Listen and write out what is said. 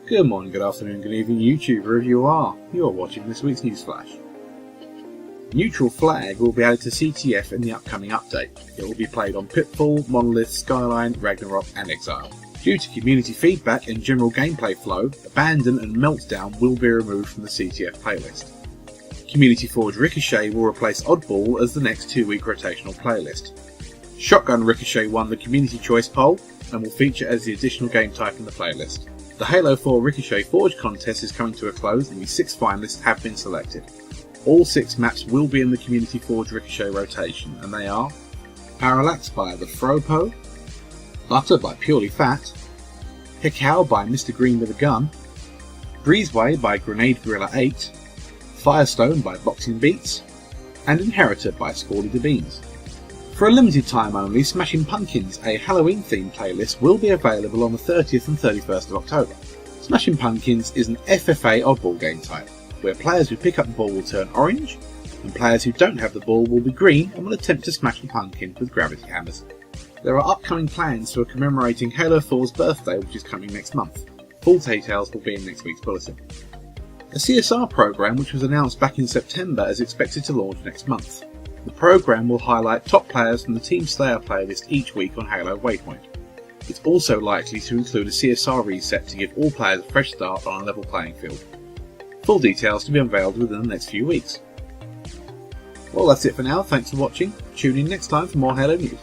Good morning, good afternoon, good evening, YouTube, wherever you are. You are watching this week's News Flash. Neutral Flag will be added to CTF in the upcoming update. It will be played on Pitfall, Monolith, Skyline, Ragnarok and Exile. Due to community feedback and general gameplay flow, Abandon and Meltdown will be removed from the CTF playlist. Community Forge Ricochet will replace Oddball as the next 2-week rotational playlist. Shotgun Ricochet won the Community Choice poll and will feature as the additional game type in the playlist. The Halo 4 Ricochet Forge contest is coming to a close and the 6 finalists have been selected. All 6 maps will be in the Community Forge Ricochet rotation, and they are Parallax by the Fropo, Butter by Purely Fat, Hikau by Mr. Green with a Gun, Breezeway by Grenade Gorilla 8, Firestone by Boxing Beats, and Inheritor by Scorley the Beans. For a limited time only, Smashing Punkins, a Halloween-themed playlist, will be available on the 30th and 31st of October. Smashing Punkins is an FFA oddball game type, where players who pick up the ball will turn orange, and players who don't have the ball will be green and will attempt to smash the pumpkin with gravity hammers. There are upcoming plans for commemorating Halo 4's birthday, which is coming next month. Full details will be in next week's bulletin. A CSR program which was announced back in September is expected to launch next month. The program will highlight top players from the Team Slayer playlist each week on Halo Waypoint. It's also likely to include a CSR reset to give all players a fresh start on a level playing field. Full details to be unveiled within the next few weeks. Well, that's it for now. Thanks for watching. Tune in next time for more Halo news.